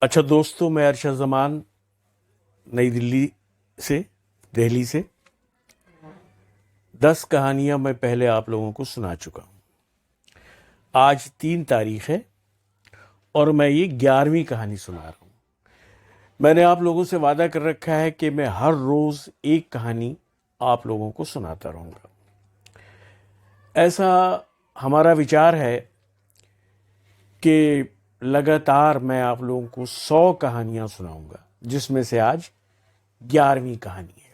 अच्छा दोस्तों, मैं अरशद जमान नई दिल्ली से दिल्ली से 10 कहानियां मैं पहले आप लोगों को सुना चुका हूं। आज 3 तारीख है और मैं ये 11वीं कहानी सुना रहा हूं। मैंने आप लोगों से वादा कर रखा है कि मैं हर रोज एक कहानी आप लोगों को सुनाता रहूंगा। ऐसा हमारा विचार है कि लगातार मैं आप लोगों को 100 कहानियां सुनाऊंगा, जिसमें से आज 11वीं कहानी है।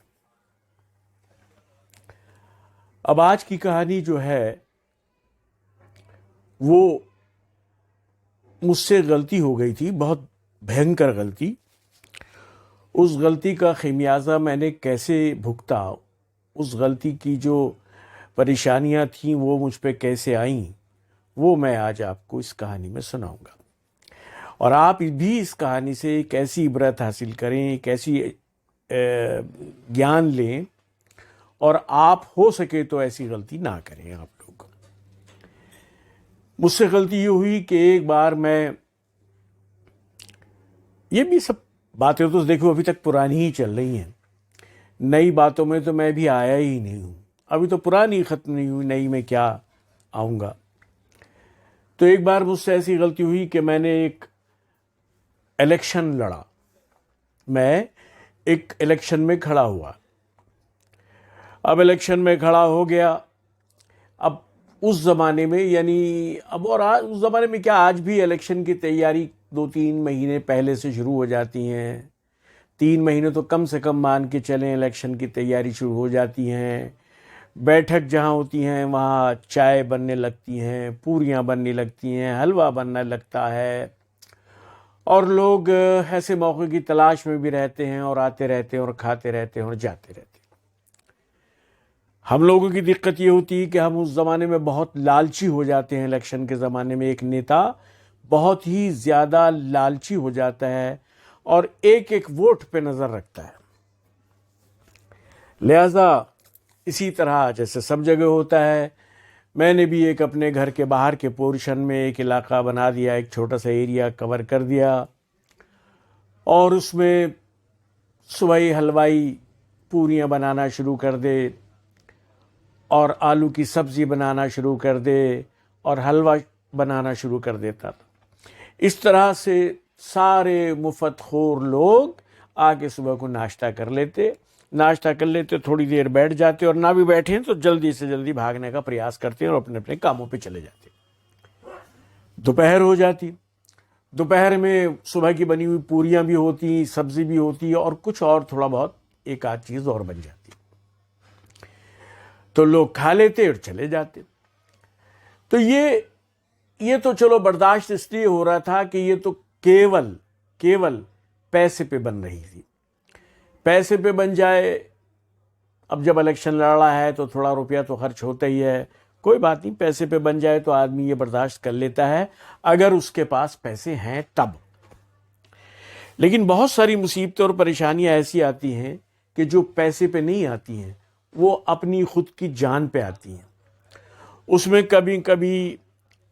अब आज की कहानी जो है वो मुझसे गलती हो गई थी, बहुत भयंकर गलती। उस गलती का खमियाजा मैंने कैसे भुगता, उस गलती की जो परेशानियां थीं वो मुझ पे कैसे आईं, वो मैं आज आपको इस कहानी में सुनाऊंगा। और आप भी इस कहानी से एक ऐसी इबरत हासिल करें, एक ऐसी ज्ञान लें, और आप हो सके तो ऐसी गलती ना करें आप लोग। मुझसे गलती ये हुई कि एक बार मैं, ये भी सब बातें तो देखो अभी तक पुरानी ही चल रही हैं, नई बातों में तो मैं भी आया ही नहीं हूँ। अभी तो पुरानी ख़त्म नहीं हुई, नई में क्या आऊँगा। तो एक बार मुझसे ऐसी गलती हुई कि मैंने एक इलेक्शन लड़ा। मैं एक इलेक्शन में खड़ा हुआ। अब इलेक्शन में खड़ा हो गया। अब उस ज़माने में, यानी अब और आज, उस ज़माने में क्या, आज भी इलेक्शन की तैयारी 2-3 महीने पहले से शुरू हो जाती हैं। 3 महीने तो कम से कम मान के चलें, इलेक्शन की तैयारी शुरू हो जाती हैं। बैठक जहाँ होती हैं वहाँ चाय बनने लगती हैं, पूरियाँ बनने लगती हैं, हलवा बनने लगता है, और लोग ऐसे मौके की तलाश में भी रहते हैं और आते रहते हैं और खाते रहते हैं और जाते रहते हैं। हम लोगों की दिक्कत ये होती है कि हम उस ज़माने में बहुत लालची हो जाते हैं। इलेक्शन के ज़माने में एक नेता बहुत ही ज़्यादा लालची हो जाता है और एक एक वोट पे नज़र रखता है। लिहाजा इसी तरह जैसे सब जगह होता है, मैंने भी एक अपने घर के बाहर के पोर्शन में एक इलाका बना दिया, एक छोटा सा एरिया कवर कर दिया, और उसमें सुबह हलवाई पूरियां बनाना शुरू कर दे और आलू की सब्ज़ी बनाना शुरू कर दे और हलवा बनाना शुरू कर देता था। इस तरह से सारे मुफ्तखोर लोग आके सुबह को नाश्ता कर लेते, थोड़ी देर बैठ जाते, और ना भी बैठे तो जल्दी से जल्दी भागने का प्रयास करते और अपने अपने कामों पे चले जाते। दोपहर हो जाती। दोपहर में सुबह की बनी हुई पूरियां भी होती, सब्जी भी होती, और कुछ और थोड़ा बहुत एक आध चीज़ और बन जाती। तो लोग खा लेते और चले जाते। तो ये तो चलो बर्दाश्त इसलिए हो रहा था कि ये तो केवल पैसे पे बन रही थी। पैसे पे बन जाए, अब जब इलेक्शन लड़ा है तो थोड़ा रुपया तो खर्च होता ही है, कोई बात नहीं, पैसे पे बन जाए तो आदमी ये बर्दाश्त कर लेता है, अगर उसके पास पैसे हैं तब। लेकिन बहुत सारी मुसीबतें और परेशानियां ऐसी आती हैं कि जो पैसे पे नहीं आती हैं, वो अपनी खुद की जान पे आती हैं। उसमें कभी कभी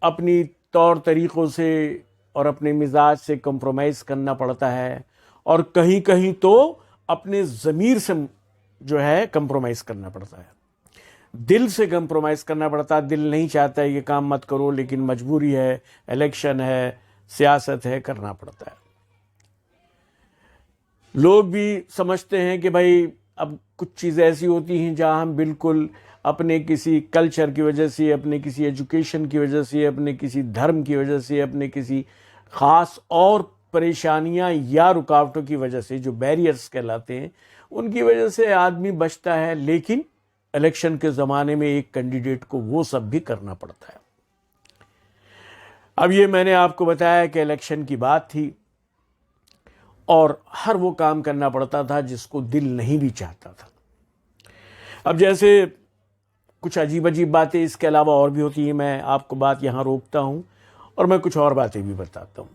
अपनी तौर तरीक़ों से और अपने मिजाज से कंप्रोमाइज़ करना पड़ता है, और कहीं कहीं तो अपने ज़मीर से जो है कंप्रोमाइज़ करना पड़ता है, दिल से कंप्रोमाइज़ करना पड़ता है। दिल नहीं चाहता है ये काम मत करो, लेकिन मजबूरी है, इलेक्शन है, सियासत है, करना पड़ता है। लोग भी समझते हैं कि भाई अब कुछ चीज़ें ऐसी होती हैं जहां हम बिल्कुल अपने किसी कल्चर की वजह से, अपने किसी एजुकेशन की वजह से, अपने किसी धर्म की वजह से, अपने किसी ख़ास और परेशानियां या रुकावटों की वजह से, जो बैरियर्स कहलाते हैं, उनकी वजह से आदमी बचता है। लेकिन इलेक्शन के ज़माने में एक कैंडिडेट को वो सब भी करना पड़ता है। अब ये मैंने आपको बताया कि इलेक्शन की बात थी, और हर वो काम करना पड़ता था जिसको दिल नहीं भी चाहता था। अब जैसे कुछ अजीब अजीब बातें इसके अलावा और भी होती हैं, मैं आपको बात यहाँ रोकता हूँ और मैं कुछ और बातें भी बताता हूँ।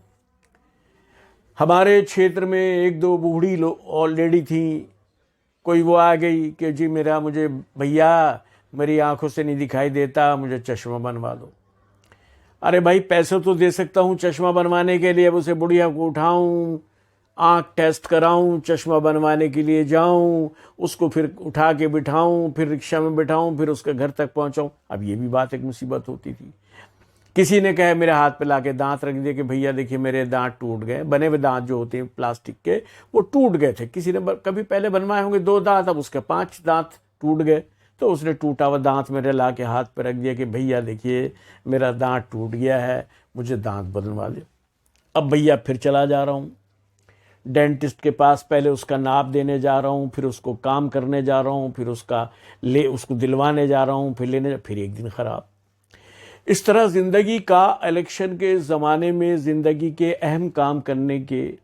हमारे क्षेत्र में एक दो बूढ़ी और लेडी थी, कोई वो आ गई कि जी मुझे भैया मेरी आंखों से नहीं दिखाई देता, मुझे चश्मा बनवा दो। अरे भाई पैसे तो दे सकता हूँ चश्मा बनवाने के लिए, अब उसे बुढ़िया को उठाऊं, आँख टेस्ट कराऊं, चश्मा बनवाने के लिए जाऊं, उसको फिर उठा के बिठाऊं, फिर रिक्शा में बिठाऊं, फिर उसके घर तक पहुंचाऊं। अब ये भी बात एक मुसीबत होती थी। किसी ने कहा मेरे हाथ पे लाके दांत रख दिए कि भैया देखिए मेरे दांत टूट गए, बने हुए दांत जो होते हैं प्लास्टिक के वो टूट गए थे। किसी ने कभी पहले बनवाए होंगे 2 दांत, अब उसके 5 दांत टूट गए। तो उसने टूटा हुआ दांत मेरे ला के हाथ पे रख दिया कि भैया देखिए मेरा दांत टूट गया है, मुझे दांत बनवा दे। अब भैया फिर चला जा रहा हूँ डेंटिस्ट के पास, पहले उसका नाप देने जा रहा हूँ, फिर उसको काम करने जा रहा हूँ, फिर उसको दिलवाने जा रहा हूँ, फिर एक दिन खराब। इस तरह जिंदगी का इलेक्शन के ज़माने में ज़िंदगी के अहम काम करने के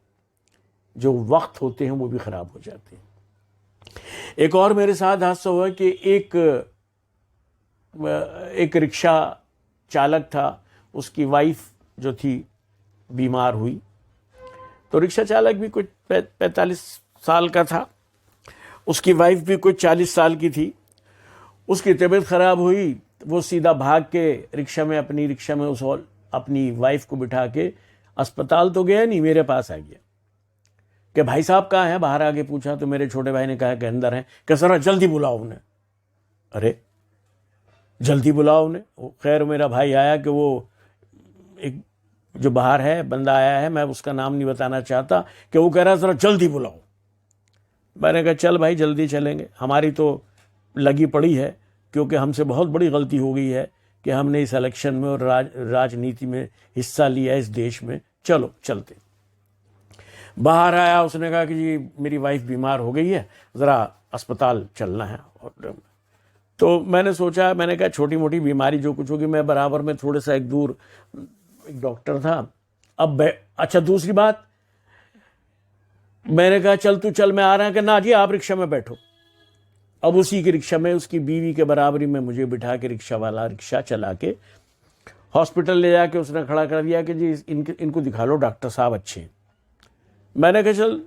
जो वक्त होते हैं वो भी ख़राब हो जाते हैं। एक और मेरे साथ हादसा हुआ कि एक रिक्शा चालक था, उसकी वाइफ जो थी बीमार हुई। तो रिक्शा चालक भी कुछ 45 साल का था, उसकी वाइफ भी कुछ 40 साल की थी। उसकी तबीयत ख़राब हुई, वो सीधा भाग के अपनी रिक्शा में अपनी वाइफ को बिठा के अस्पताल तो गया नहीं, मेरे पास आ गया कि भाई साहब कहाँ हैं। बाहर आके पूछा तो मेरे छोटे भाई ने कहा कि अंदर हैं। कि सर जल्दी बुलाओ उन्हें। अरे जल्दी बुलाओ उन्हें। खैर मेरा भाई आया कि वो एक जो बाहर है बंदा आया है, मैं उसका नाम नहीं बताना चाहता, कि वो कह रहा जरा जल्दी बुलाओ। मैंने कहा चल भाई जल्दी चलेंगे, हमारी तो लगी पड़ी है, क्योंकि हमसे बहुत बड़ी गलती हो गई है कि हमने इस इलेक्शन में और राजनीति में हिस्सा लिया इस देश में, चलो चलते। बाहर आया, उसने कहा कि जी मेरी वाइफ बीमार हो गई है, ज़रा अस्पताल चलना है। तो मैंने सोचा, मैंने कहा छोटी मोटी बीमारी जो कुछ होगी, मैं बराबर में थोड़ा सा एक दूर एक डॉक्टर था। अब अच्छा दूसरी बात, मैंने कहा चल तू चल मैं आ रहा है, कि ना जी आप रिक्शा में बैठो। अब उसी की रिक्शा में उसकी बीवी के बराबरी में मुझे बिठा के रिक्शा वाला रिक्शा चला के हॉस्पिटल ले जाके उसने खड़ा कर दिया कि जी इनको दिखा लो, डॉक्टर साहब अच्छे हैं। मैंने कहा चल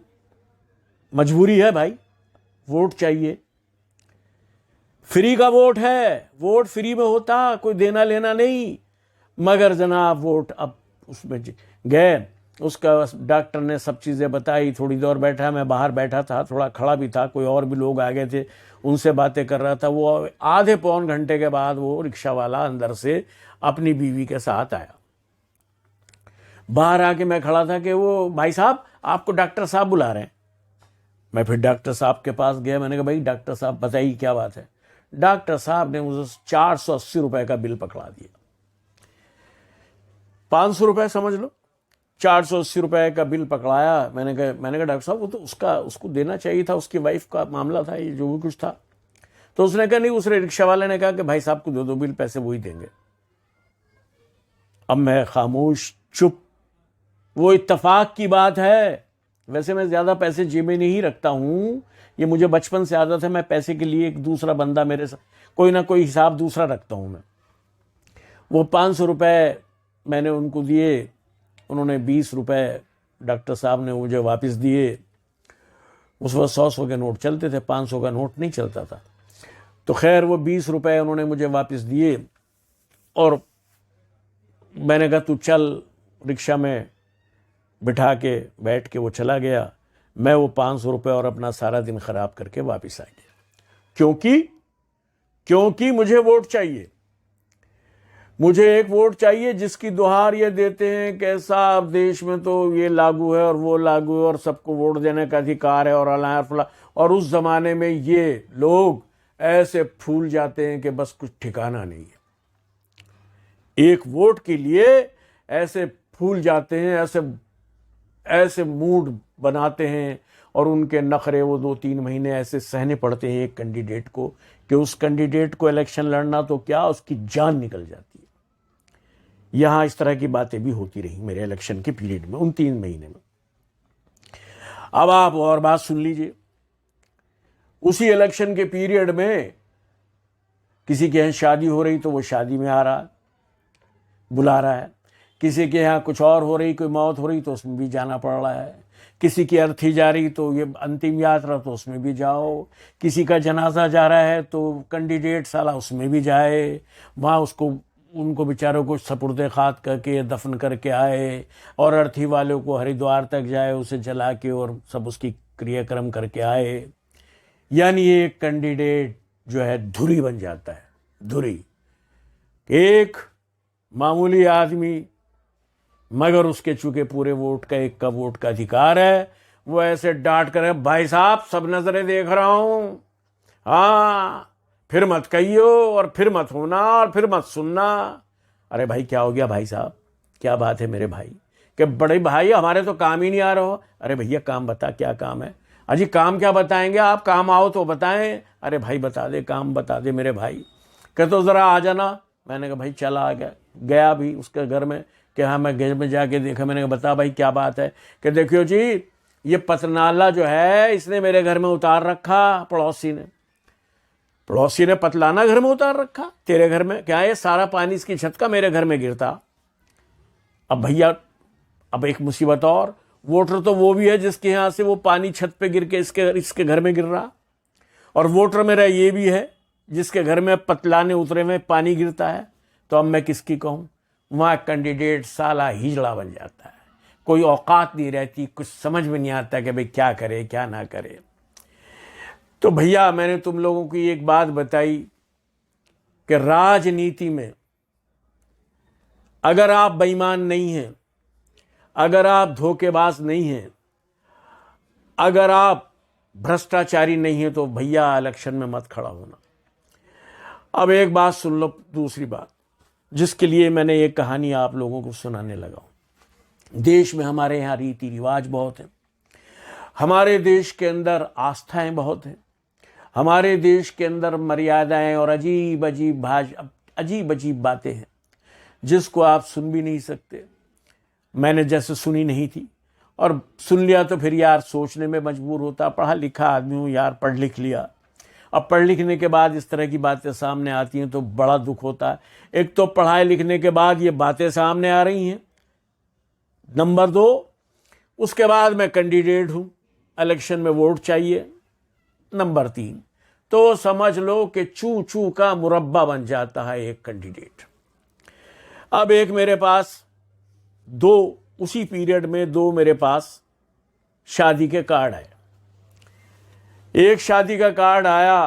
मजबूरी है भाई, वोट चाहिए, फ्री का वोट है, वोट फ्री में होता, कोई देना लेना नहीं। मगर जनाब वोट अब उसमें गए, उसका डॉक्टर ने सब चीज़ें बताई, थोड़ी देर बैठा, मैं बाहर बैठा था, थोड़ा खड़ा भी था, कोई और भी लोग आ गए थे, उनसे बातें कर रहा था। वो आधे पौन घंटे के बाद वो रिक्शा वाला अंदर से अपनी बीवी के साथ आया। बाहर आके मैं खड़ा था कि वो भाई साहब आपको डॉक्टर साहब बुला रहे हैं। मैं फिर डॉक्टर साहब के पास गया, मैंने कहा भाई डॉक्टर साहब बताइए क्या बात है। डॉक्टर साहब ने मुझे 480 रुपए का बिल पकड़ा दिया। 500 रुपए समझ लो, 480 रुपए का बिल पकड़ाया। मैंने कहा डॉक्टर साहब वो तो उसको देना चाहिए था, उसकी वाइफ का मामला था, ये जो भी कुछ था। तो उसने कहा नहीं, उसने रिक्शा वाले ने कहा कि भाई साहब को दे दो बिल, पैसे वही देंगे। अब मैं खामोश चुप। वो इत्तेफाक की बात है, वैसे मैं ज्यादा पैसे जेब में नहीं रखता हूं, ये मुझे बचपन से आदत है, मैं पैसे के लिए एक दूसरा बंदा मेरे साथ कोई ना कोई हिसाब दूसरा रखता हूं मैं। वो 500 रुपए मैंने उनको दिए, उन्होंने 20 रुपए डॉक्टर साहब ने मुझे वापस दिए। उस वक्त 100 के नोट चलते थे, 500 का नोट नहीं चलता था। तो खैर वो 20 रुपए उन्होंने मुझे वापस दिए और मैंने कहा तू चल, रिक्शा में बिठा के बैठ के वो चला गया। मैं वो 500 रुपये और अपना सारा दिन खराब करके वापस आ गया। क्योंकि मुझे वोट चाहिए। मुझे एक वोट चाहिए जिसकी दुहार ये देते हैं कि साहब देश में तो ये लागू है और वो लागू है और सबको वोट देने का अधिकार है और अला फला। और उस जमाने में ये लोग ऐसे फूल जाते हैं कि बस कुछ ठिकाना नहीं है। एक वोट के लिए ऐसे फूल जाते हैं, ऐसे मूड बनाते हैं और उनके नखरे वो 2-3 महीने ऐसे सहने पड़ते हैं एक कैंडिडेट को कि उस कैंडिडेट को इलेक्शन लड़ना तो क्या, उसकी जान निकल जाती है। यहां इस तरह की बातें भी होती रही मेरे इलेक्शन के पीरियड में, उन 3 महीने में। अब आप और बात सुन लीजिए। उसी इलेक्शन के पीरियड में किसी के यहां शादी हो रही तो वो शादी में आ रहा, बुला रहा है। किसी के यहाँ कुछ और हो रही, कोई मौत हो रही तो उसमें भी जाना पड़ रहा है। किसी की अर्थी जा रही तो ये अंतिम यात्रा तो उसमें भी जाओ। किसी का जनाजा जा रहा है तो कैंडिडेट साला उसमें भी जाए, वहाँ उसको उनको बेचारों को सपुर्दे खाक करके दफन करके आए और अर्थी वालों को हरिद्वार तक जाए, उसे जला के और सब उसकी क्रियाक्रम करके आए। यानी ये कैंडिडेट जो है धुरी बन जाता है, धुरी। एक मामूली आदमी, मगर उसके चूंकि पूरे वोट का, एक का वोट का अधिकार है, वो ऐसे डांट कर, भाई साहब सब नजरें देख रहा हूं, हाँ फिर मत कहियो और फिर मत होना और फिर मत सुनना। अरे भाई क्या हो गया भाई साहब, क्या बात है मेरे भाई? कि बड़े भाई हमारे तो काम ही नहीं आ रहा हो। अरे भैया काम बता, क्या काम है? अजी काम क्या बताएंगे आप, काम आओ तो बताएं। अरे भाई बता दे, काम बता दे मेरे भाई। कह तो ज़रा आ जाना। मैंने कहा भाई चला आ गया भी उसके घर में। कि हाँ, मैं घर में जाके देखा। मैंने कहा बता भाई क्या बात है? कि देखियो जी, ये पतनाला जो है इसने मेरे घर में उतार रखा, पड़ोसी ने पतलाना घर में उतार रखा। तेरे घर में क्या है, सारा पानी इसकी छत का मेरे घर में गिरता। अब भैया, अब एक मुसीबत और, वोटर तो वो भी है जिसके यहाँ से वो पानी छत पे गिर के इसके घर में गिर रहा, और वोटर मेरा ये भी है जिसके घर में पतलाने उतरे में पानी गिरता है। तो अब मैं किसकी कहूँ? वहाँ कैंडिडेट साला हिजड़ा बन जाता है, कोई औकात नहीं रहती, कुछ समझ में नहीं आता कि भाई क्या करे क्या ना करे। तो भैया मैंने तुम लोगों को एक बात बताई कि राजनीति में अगर आप बेईमान नहीं हैं, अगर आप धोखेबाज नहीं हैं, अगर आप भ्रष्टाचारी नहीं हैं, तो भैया इलेक्शन में मत खड़ा होना। अब एक बात सुन लो, दूसरी बात जिसके लिए मैंने एक कहानी आप लोगों को सुनाने लगा हूं। देश में हमारे यहाँ रीति रिवाज बहुत हैं, हमारे देश के अंदर आस्थाएं बहुत हैं, हमारे देश के अंदर मर्यादाएं और अजीब अजीब बातें हैं जिसको आप सुन भी नहीं सकते। मैंने जैसे सुनी नहीं थी, और सुन लिया तो फिर यार सोचने में मजबूर होता। पढ़ा लिखा आदमी हूँ यार, पढ़ लिख लिया। अब पढ़ लिखने के बाद इस तरह की बातें सामने आती हैं तो बड़ा दुख होता है। एक तो पढ़ाई लिखने के बाद ये बातें सामने आ रही हैं, नंबर 2 उसके बाद मैं कैंडिडेट हूँ, इलेक्शन में वोट चाहिए, नंबर 3 तो समझ लो कि चू चू का मुरब्बा बन जाता है एक कैंडिडेट। अब एक मेरे पास उसी पीरियड में 2 मेरे पास शादी के कार्ड आए। एक शादी का कार्ड आया,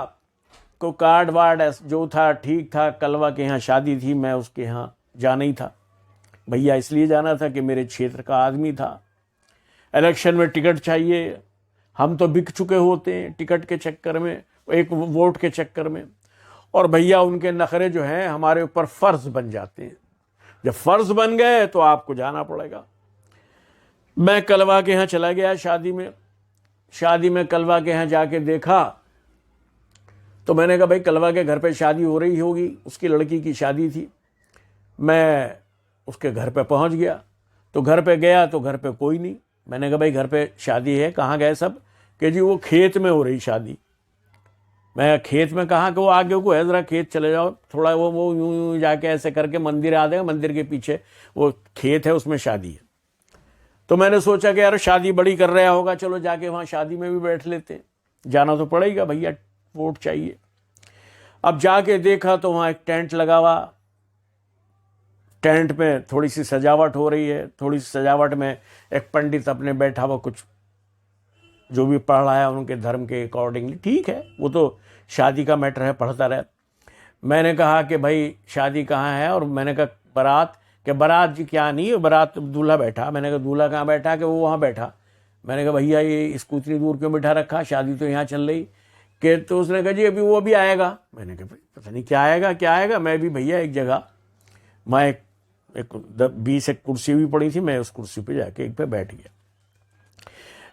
को कार्ड वार्ड जो था ठीक था, कलवा के यहाँ शादी थी, मैं उसके यहाँ जाना ही था भैया, इसलिए जाना था कि मेरे क्षेत्र का आदमी था। इलेक्शन में टिकट चाहिए, हम तो बिक चुके होते हैं टिकट के चक्कर में, एक वोट के चक्कर में, और भैया उनके नखरे जो हैं हमारे ऊपर फ़र्ज बन जाते हैं। जब फ़र्ज बन गए तो आपको जाना पड़ेगा। मैं कलवा के यहाँ चला गया शादी में कलवा के यहाँ जाके देखा तो मैंने कहा भाई कलवा के घर पे शादी हो रही होगी, उसकी लड़की की शादी थी। मैं उसके घर पे पहुँच गया, तो घर पे गया तो घर पे कोई नहीं। मैंने कहा भाई घर पे शादी है, कहाँ गए सब? कि जी वो खेत में हो रही शादी। मैं खेत में कहा कि वो आगे को है, ज़रा खेत चले जाओ थोड़ा, वो यूं जाके ऐसे करके मंदिर आ जाएगा, मंदिर के पीछे वो खेत है, उसमें शादी है। तो मैंने सोचा कि यार शादी बड़ी कर रहा होगा, चलो जाके वहाँ शादी में भी बैठ लेते, जाना तो पड़ेगा भैया, वोट चाहिए। अब जाके देखा तो वहाँ एक टेंट लगा हुआ, टेंट में थोड़ी सी सजावट हो रही है, थोड़ी सी सजावट में एक पंडित अपने बैठा हुआ कुछ जो भी पढ़ रहा है उनके धर्म के अकॉर्डिंगली, ठीक है, वो तो शादी का मैटर है, पढ़ता रहे। मैंने कहा कि भाई शादी कहाँ है? और मैंने कहा बारात। कि बारात जी क्या नहीं है, बारात दूल्हा बैठा। मैंने कहा दूल्हा कहाँ बैठा? कि वो वहाँ बैठा। मैंने कहा भैया ये इसको इतनी दूर क्यों बिठा रखा, शादी तो यहाँ चल रही। कि तो उसने कहा जी अभी वो भी आएगा। मैंने कहा पता नहीं क्या आएगा। मैं भी भैया एक जगह, मैं एक 20 एक कुर्सी भी पड़ी थी, मैं उस कुर्सी पे जाके एक पे बैठ गया।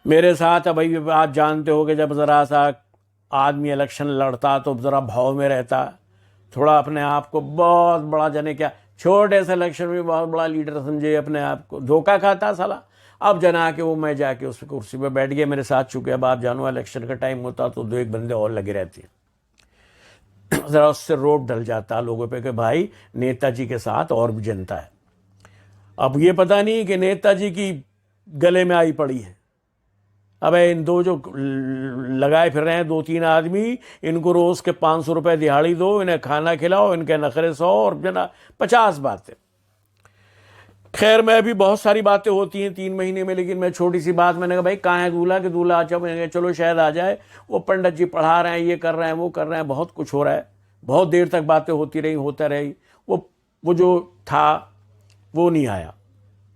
मेरे साथ भाई आप जानते हो कि जब ज़रा सा आदमी इलेक्शन लड़ता तो ज़रा भाव में रहता, थोड़ा अपने आप को बहुत बड़ा, जाने क्या छोटे से इलेक्शन में बहुत बड़ा लीडर समझे अपने आप को, धोखा खाता साला। अब जना के वो मैं जाके उस कुर्सी पे बैठ गया। मेरे साथ चुके, अब आप जानो इलेक्शन का टाइम होता तो 2 एक बंदे और लगे रहते हैं, ज़रा उससे रोब डल जाता लोगों पे कि भाई नेताजी के साथ और भी जनता है। अब ये पता नहीं कि नेताजी की गले में आई पड़ी है, अबे इन दो जो लगाए फिर रहे हैं 2-3 आदमी, इनको रोज के 500 रुपए दिहाड़ी दो, इन्हें खाना खिलाओ, इनके नखरे 100 और जना 50 बातें। खैर मैं भी बहुत सारी बातें होती हैं 3 महीने में, लेकिन मैं छोटी सी बात, मैंने कहा भाई कहाँ है दूल्हा, कि दूल्हा अच्छा, मैंने कहा चलो शायद आ जाए, वो पंडित जी पढ़ा रहे हैं, ये कर रहे हैं, वो कर रहे हैं, बहुत कुछ हो रहा है। बहुत देर तक बातें होती रही, होता रही, वो जो था वो नहीं आया।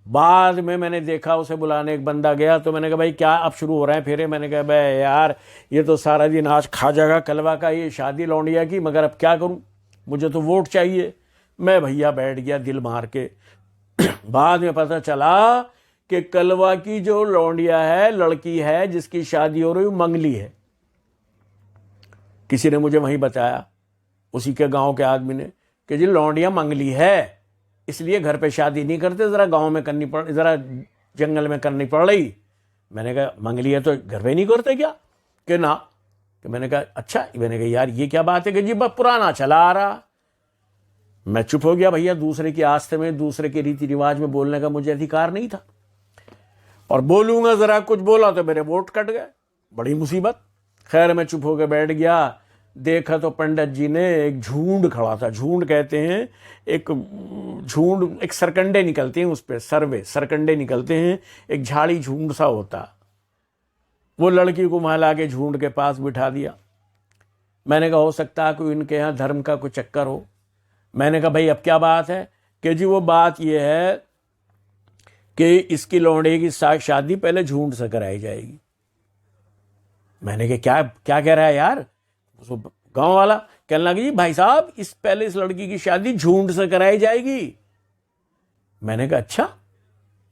बाद में मैंने देखा उसे बुलाने एक बंदा गया, तो मैंने कहा भाई क्या अब शुरू हो रहे हैं फेरे? मैंने कहा भाई यार ये तो सारा दिन आज खा जाएगा कलवा का, ये शादी लौंडिया की, मगर अब क्या करूं, मुझे तो वोट चाहिए। मैं भैया बैठ गया दिल मार के। बाद में पता चला कि कलवा की जो लौंडिया है, लड़की है जिसकी शादी हो रही, मंगली है। किसी ने मुझे वहीं बताया, उसी के गांव के आदमी ने, कि जी लौंडिया मंगली है, इसलिए घर पे शादी नहीं करते, जरा गांव में करनी पड़, जरा जंगल में करनी पड़ रही। मैंने कहा मंगली है तो घर पे नहीं करते क्या? कि ना। कि मैंने कहा अच्छा। मैंने कहा यार ये क्या बात है? कि जी बस पुराना चला आ रहा। मैं चुप हो गया। भैया दूसरे की आस्थे में, दूसरे के रीति रिवाज में बोलने का मुझे अधिकार नहीं था, और बोलूंगा जरा कुछ बोला तो मेरे वोट कट गए, बड़ी मुसीबत। खैर मैं चुप होकर बैठ गया। देखा तो पंडित जी ने एक झुंड खड़ा था, झुंड कहते हैं, एक झुंड, एक सरकंडे निकलते हैं उस पर, सरकंडे निकलते हैं, एक झाड़ी झुंड सा होता। वो लड़की को वहां लाके झुंड के पास बिठा दिया। मैंने कहा हो सकता है कोई इनके यहाँ धर्म का कोई चक्कर हो। मैंने कहा भाई अब क्या बात है? कि जी वो बात ये है कि इसकी लौंडे की शादी पहले झुंड से कराई जाएगी। मैंने कहा क्या क्या कह रहा है यार? उसको गांव वाला कहने लगा जी भाई साहब पहले इस लड़की की शादी झुंड से कराई जाएगी। मैंने कहा अच्छा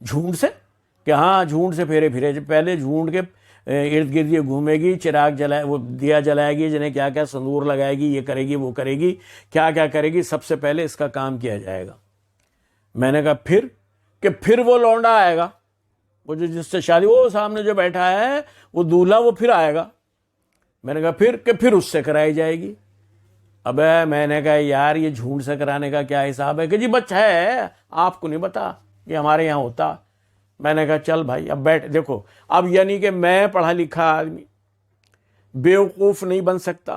झुंड से? कि हाँ झुंड से फेरे फिरे, पहले झुंड के इर्द गिर्द ये घूमेगी, चिराग जलाए, वो दिया जलाएगी, जिन्हें क्या क्या संदूर लगाएगी, ये करेगी वो करेगी, क्या क्या करेगी, सबसे पहले इसका काम किया जाएगा। मैंने कहा फिर? कि फिर वो लौंडा आएगा, वो जो जिससे शादी, वो सामने जो बैठा है वो दूल्हा, वो फिर आएगा। मैंने कहा फिर? कि फिर उससे कराई जाएगी। अबे मैंने कहा यार ये झूठ से कराने का क्या हिसाब है? कि जी बच्चा है, आपको नहीं पता, ये हमारे यहाँ होता। मैंने कहा चल भाई अब बैठ। देखो अब यानी कि मैं पढ़ा लिखा आदमी बेवकूफ़ नहीं बन सकता,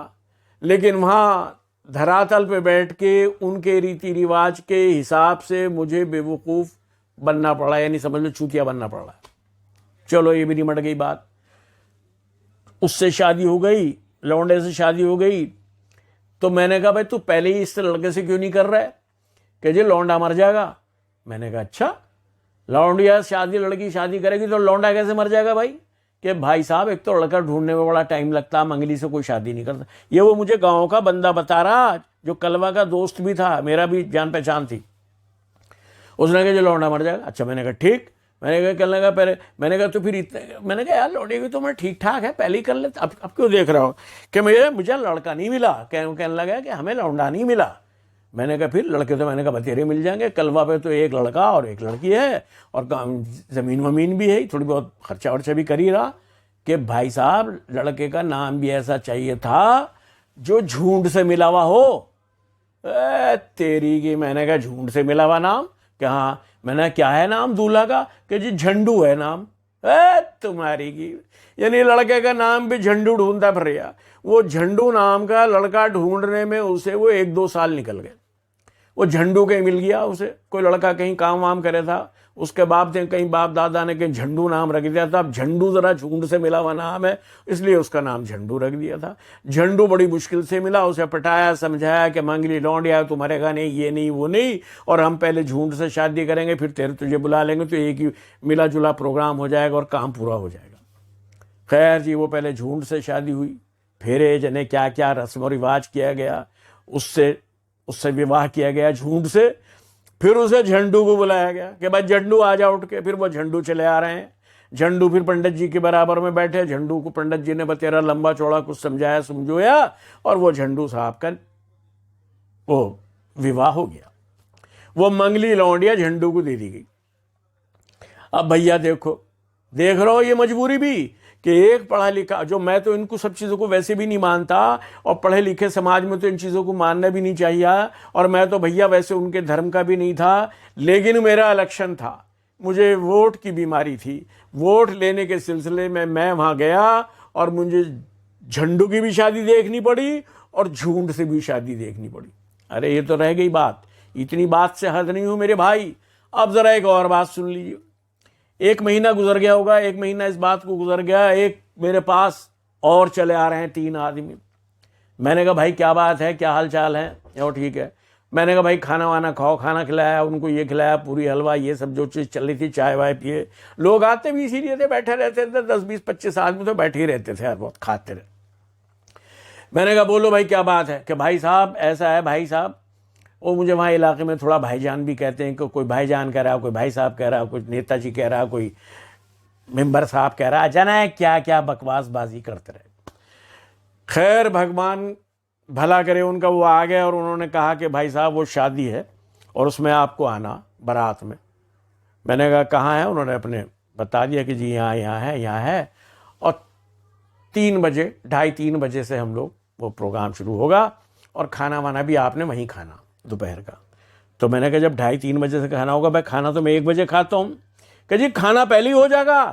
लेकिन वहाँ धरातल पे बैठ के उनके रीति रिवाज के हिसाब से मुझे बेवकूफ़ बनना पड़ा, यानी समझ लो चूतिया बनना पड़ा। चलो ये भी नहीं मट गई बात। उससे शादी हो गई, लौंडे से शादी हो गई। तो मैंने कहा भाई तू पहले ही इस लड़के से क्यों नहीं कर रहा है? कि जी लौंडा मर जाएगा। मैंने कहा अच्छा, लौंडिया शादी, लड़की शादी करेगी तो लौंडा कैसे मर जाएगा भाई? कि भाई साहब एक तो लड़का ढूंढने में बड़ा टाइम लगता, मंगली से कोई शादी नहीं करता। ये वो मुझे गांव का बंदा बता रहा, जो कलवा का दोस्त भी था, मेरा भी जान पहचान थी। उसने कहा जो लौंडा मर जाएगा। अच्छा मैंने कहा ठीक। मैंने कहा कहने लगा पहले, मैंने कहा तो फिर इतने, मैंने कहा यार लौंडे की तो मैं ठीक ठाक है, पहले ही कर लेते, अब क्यों देख रहा हो? कि मुझे लड़का नहीं मिला। कहने लगा कि हमें लौंडा नहीं मिला। मैंने कहा फिर लड़के तो मैंने कहा बतेरे मिल जाएंगे, कलवा पे तो एक लड़का और एक लड़की है, और ज़मीन वमीन भी है, थोड़ी बहुत खर्चा वर्चा भी कर ही रहा। कि भाई साहब लड़के का नाम भी ऐसा चाहिए था जो झूठ से मिला हुआ हो। तेरी की। मैंने कहा झूठ से मिला हुआ नाम? कि हाँ। मैंने क्या है नाम दूल्हा का? कि जी झंडू है नाम। तुम्हारी की, यानी लड़के का नाम भी झंडू ढूंढता फिर रहा। वो झंडू नाम का लड़का ढूंढने में उसे वो 1-2 साल निकल गए। वो झंडू कहीं मिल गया उसे, कोई लड़का कहीं काम वाम करे था, उसके बाप ने कहीं बाप दादा ने कहीं झंडू नाम रख दिया था। अब झंडू जरा झूठ से मिला हुआ नाम है, इसलिए उसका नाम झंडू रख दिया था। झंडू बड़ी मुश्किल से मिला, उसे पटाया, समझाया कि मंगली लौंडिया तू मरेगा नहीं, ये नहीं वो नहीं, और हम पहले झूठ से शादी करेंगे, फिर तुझे बुला लेंगे, तो एक ही मिला जुला प्रोग्राम हो जाएगा और काम पूरा हो जाएगा। खैर जी वो पहले झूठ से शादी हुई, फेरे जने क्या क्या रस्म और रिवाज किया गया, उससे विवाह किया गया झूठ से। फिर उसे झंडू को बुलाया गया कि भाई झंडू आ जा उठ के। फिर वो झंडू चले आ रहे हैं। झंडू फिर पंडित जी के बराबर में बैठे। झंडू को पंडित जी ने बतेरा लंबा चौड़ा कुछ समझाया समझोया, और वो झंडू साहब का वो विवाह हो गया। वो मंगली लौंडिया झंडू को दे दी गई। अब भैया देख रहा हो ये मजबूरी भी, कि एक पढ़ा लिखा, जो मैं तो इनको सब चीज़ों को वैसे भी नहीं मानता, और पढ़े लिखे समाज में तो इन चीज़ों को मानना भी नहीं चाहिए, और मैं तो भैया वैसे उनके धर्म का भी नहीं था, लेकिन मेरा इलेक्शन था मुझे वोट की बीमारी थी। वोट लेने के सिलसिले में मैं वहाँ गया और मुझे झंडू की भी शादी देखनी पड़ी और झूठ से भी शादी देखनी पड़ी। अरे ये तो रह गई बात, इतनी बात से हद नहीं हूँ मेरे भाई। अब ज़रा एक और बात सुन लीजिए। 1 महीना गुजर गया होगा, 1 महीना इस बात को गुजर गया, एक मेरे पास और चले आ रहे हैं 3 आदमी। मैंने कहा भाई क्या बात है, क्या हाल चाल है? और ठीक है। मैंने कहा भाई खाना वाना खाओ, खाना खिलाया उनको, ये खिलाया, पूरी हलवा ये सब जो चीज़ चल रही थी, चाय वाय पिए। लोग आते भी इसीलिए थे, बैठे रहते थे, 10 20 25 आदमी तो बैठे ही रहते थे, हर बहुत खाते रहे। मैंने कहा बोलो भाई क्या बात है? कि भाई साहब ऐसा है भाई साहब, वो मुझे वहाँ इलाके में थोड़ा भाईजान भी कहते हैं, कि कोई भाईजान कह रहा है, कोई भाई साहब कह रहा है, कोई नेताजी कह रहा है, कोई मेंबर साहब कह रहा है, जाना है क्या क्या बकवासबाजी करते रहे। खैर भगवान भला करे उनका, वो आ गए और उन्होंने कहा कि भाई साहब वो शादी है और उसमें आपको आना बारात में। मैंने कहा कहाँ है? उन्होंने अपने बता दिया कि जी यहाँ है और 3 बजे 2:30-3 बजे से हम लोग वो प्रोग्राम शुरू होगा और खाना वाना भी आपने वहीं खाना दोपहर का। तो मैंने कहा जब 2:30-3 बजे से खाना होगा, भाई खाना तो मैं 1 बजे खाता हूँ। कि जी खाना पहले ही हो जाएगा,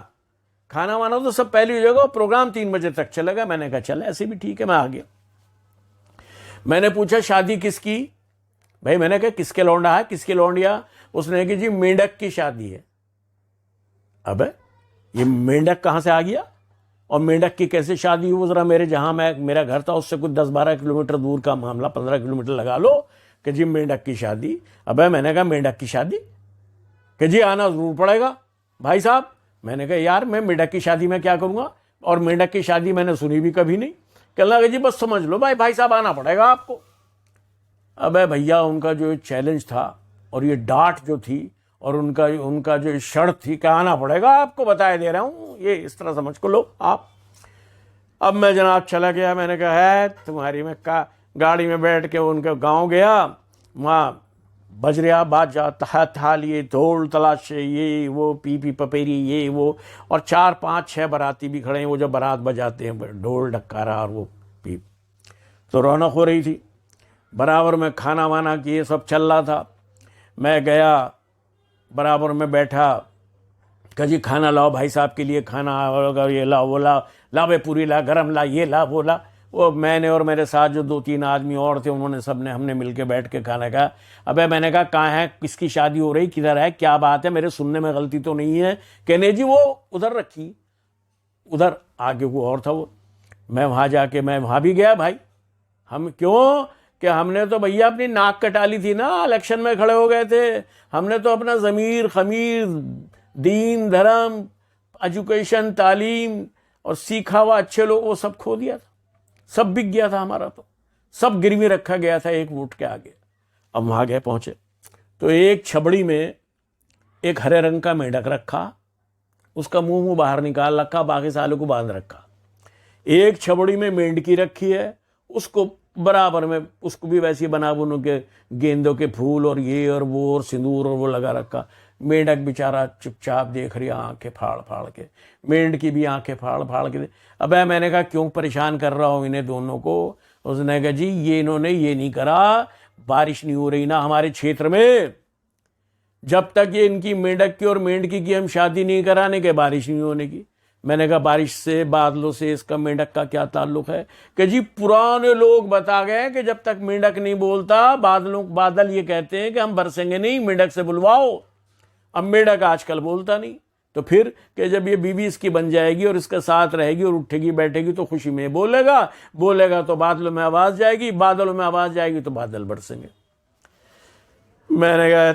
खाना वाना तो सब पहले हो जाएगा, प्रोग्राम 3 बजे तक चलेगा। मैंने कहा चल ऐसे भी ठीक है, मैं आ गया। मैंने पूछा शादी किसकी? भाई मैंने कहा किसके लौंडा है, किसके लौंडिया? उसने कहा जी मेंढक की शादी है। अबे ये मेंढक कहाँ से आ गया और मेंढक की कैसे शादी हुई? जरा मेरा घर था उससे कुछ 10-12 किलोमीटर दूर का मामला, 15 किलोमीटर लगा लो, कि जी मेंढक की शादी। अबे मैंने कहा मेंढक की शादी? कि जी आना जरूर पड़ेगा भाई साहब। मैंने कहा यार मैं मेंढक की शादी में क्या करूँगा, और मेंढक की शादी मैंने सुनी भी कभी नहीं। कहने लगा जी बस समझ लो भाई साहब आना पड़ेगा आपको। अबे भैया उनका जो चैलेंज था और ये डांट जो थी और उनका जो शर्त थी कि आना पड़ेगा आपको, बताए दे रहा हूँ, ये इस तरह समझ को लो आप। अब मैं जनाब चला गया। मैंने कहा है तुम्हारी, मैं गाड़ी में बैठ के उनके गांव गया, वहाँ बजरिया बाजा थाल ये ढोल तलाशे ये वो पी पपेरी ये वो, और 4 5 6 बाराती भी खड़े हैं, वो जो बारात बजाते हैं ढोल ढक्कारा और वो पीप, तो रौनक हो रही थी। बराबर में खाना वाना की ये सब चल रहा था। मैं गया बराबर में बैठा, कहा जी खाना लाओ भाई साहब के लिए, खाना होगा, ये ला वो ला, ला बे पूरी ला, गरम ला, ये ला वो ला। वो मैंने और मेरे साथ जो 2-3 आदमी और थे, उन्होंने हमने मिलके बैठ के खाना खाया। अबे मैंने कहा कहाँ है, किसकी शादी हो रही, किधर है, क्या बात है, मेरे सुनने में गलती तो नहीं है? कहने जी वो उधर रखी, उधर आगे को और था वो। मैं वहाँ भी गया भाई। हम क्यों कि हमने तो भैया अपनी नाक कटा ली थी ना, इलेक्शन में खड़े हो गए थे। हमने तो अपना ज़मीर खमीर, दीन धर्म, एजुकेशन, तालीम और सीखा हुआ अच्छे लोग, वो सब खो दिया था, सब बिक गया था हमारा, तो सब गिरवी रखा गया था एक वोट के आगे। अब वहाँ गए पहुँचे तो एक छबड़ी में एक हरे रंग का मेंढक रखा, उसका मुंह बाहर निकाल रखा, बाकी सालों को बांध रखा। एक छबड़ी में मेंढकी रखी है, उसको बराबर में उसको भी वैसे बना बुन के गेंदों के फूल और ये और वो और सिंदूर और वो लगा रखा। मेंढक बेचारा चुपचाप देख रही, आंखें फाड़ फाड़ के, मेंढकी भी आंखें फाड़ फाड़ के। अब मैंने कहा क्यों परेशान कर रहा हूँ इन्हें दोनों को? उसने कहा जी ये इन्होंने ये नहीं करा, बारिश नहीं हो रही ना हमारे क्षेत्र में, जब तक ये इनकी मेंढक की और मेंढकी की हम शादी नहीं कराने के बारिश नहीं होने की। मैंने कहा बारिश से, बादलों से इसका मेंढक का क्या ताल्लुक है? कि जी पुराने लोग बता गए कि जब तक मेंढक नहीं बोलता, बादल ये कहते हैं कि हम बरसेंगे नहीं, मेंढक से बुलवाओ। अब मेंढक आजकल बोलता नहीं, तो फिर कि जब ये बीवी इसकी बन जाएगी और इसके साथ रहेगी और उठेगी बैठेगी तो खुशी में बोलेगा तो बादलों में आवाज जाएगी, बादलों में आवाज जाएगी तो बादल बरसेंगे। मैंने कहा,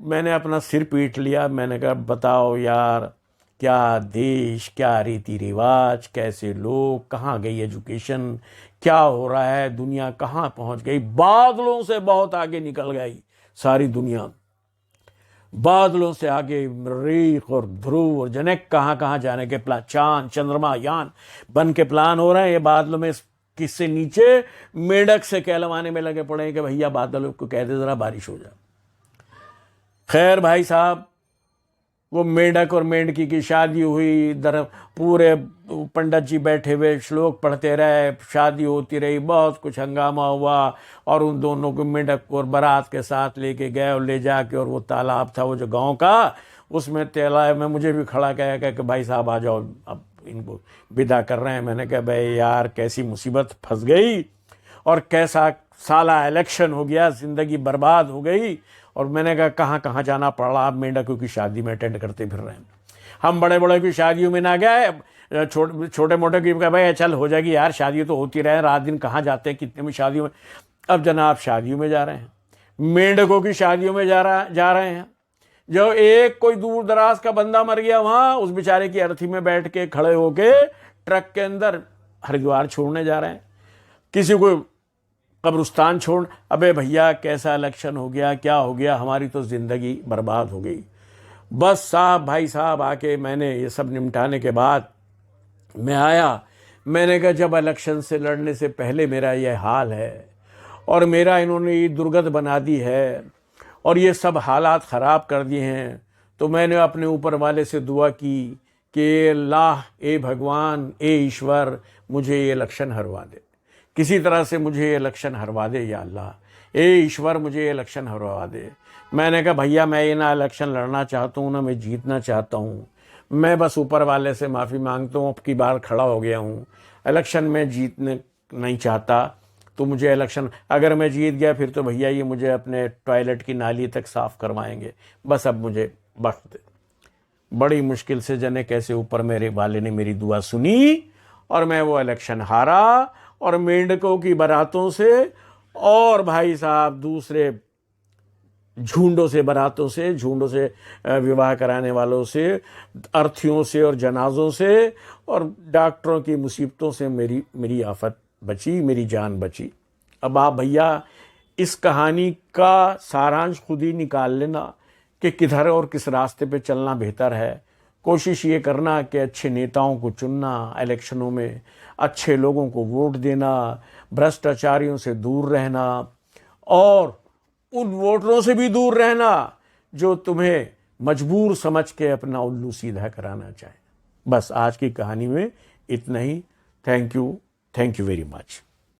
मैंने अपना सिर पीट लिया। मैंने कहा बताओ यार, क्या देश, क्या रीति रिवाज, कैसे लोग, कहाँ गई एजुकेशन, क्या हो रहा है, दुनिया कहाँ पहुँच गई। बादलों से बहुत आगे निकल गई सारी दुनिया, बादलों से आगे मरीख और ध्रुव और जनेक कहाँ कहाँ जाने के प्लान, चांद चंद्रमा यान बन के प्लान हो रहे हैं। ये बादलों में किससे नीचे मेंढक से कहलवाने में लगे पड़े हैं कि भैया बादलों को कह दे जरा बारिश हो जाए। खैर भाई साहब, वो मेंढक और मेंढकी की शादी हुई, पूरे पंडित जी बैठे हुए श्लोक पढ़ते रहे, शादी होती रही, बहुत कुछ हंगामा हुआ। और उन दोनों को मेंढक को और बारात के साथ लेके गए और ले जाके, और वो तालाब था वो जो गांव का, उसमें तेला में मुझे भी खड़ा कहा कि भाई साहब आ जाओ, अब इनको विदा कर रहे हैं। मैंने कहा भाई यार कैसी मुसीबत फंस गई और कैसा साला इलेक्शन हो गया, ज़िंदगी बर्बाद हो गई। और मैंने कहा कहाँ कहाँ जाना पड़ा, आप मेंढकों की शादी में अटेंड करते फिर रहे हैं। हम बड़े बड़े की शादियों में ना गए, छोटे मोटे की कहा भाई चल हो जाएगी यार, शादी तो होती रहे, रात दिन कहाँ जाते हैं कितने भी शादियों में। अब जनाब शादियों में जा रहे हैं, मेंढकों की शादियों में जा रहे हैं। जो एक कोई दूर दराज का बंदा मर गया वहां, उस बेचारे की अर्थी में बैठ के खड़े होके ट्रक के अंदर हरिद्वार छोड़ने जा रहे हैं, किसी को कब्रिस्तान छोड़। अबे भैया कैसा इलेक्शन हो गया, क्या हो गया, हमारी तो जिंदगी बर्बाद हो गई। बस साहब भाई साहब आके मैंने ये सब निपटाने के बाद मैं आया, मैंने कहा जब इलेक्शन से लड़ने से पहले मेरा ये हाल है और मेरा इन्होंने ये दुर्गत बना दी है और ये सब हालात ख़राब कर दिए हैं, तो मैंने अपने ऊपर वाले से दुआ की कि अल्लाह, ए भगवान, ए ईश्वर, मुझे ये इलेक्शन हरवा दे, किसी तरह से मुझे ये इलेक्शन हरवा दे या अल्लाह, ए ईश्वर मुझे ये इलेक्शन हरवा दे। मैंने कहा भैया मैं ये ना इलेक्शन लड़ना चाहता हूँ ना मैं जीतना चाहता हूँ, मैं बस ऊपर वाले से माफ़ी मांगता हूँ, अब की बार खड़ा हो गया हूँ, इलेक्शन में जीतने नहीं चाहता, तो मुझे इलेक्शन अगर मैं जीत गया फिर तो भैया ये मुझे अपने टॉयलेट की नाली तक साफ़ करवाएंगे, बस अब मुझे बख्श दे। बड़ी मुश्किल से जने कैसे ऊपर मेरे वाले ने मेरी दुआ सुनी और मैं वो इलेक्शन हारा और मेंढकों की बारातों से और भाई साहब दूसरे झुंडों से विवाह कराने वालों से, अर्थियों से और जनाजों से और डॉक्टरों की मुसीबतों से मेरी आफत बची, मेरी जान बची। अब आप भैया इस कहानी का सारांश खुद ही निकाल लेना कि किधर और किस रास्ते पे चलना बेहतर है। कोशिश ये करना कि अच्छे नेताओं को चुनना, इलेक्शनों में अच्छे लोगों को वोट देना, भ्रष्टाचारियों से दूर रहना और उन वोटरों से भी दूर रहना जो तुम्हें मजबूर समझ के अपना उल्लू सीधा कराना चाहे। बस आज की कहानी में इतना ही। Thank you very much.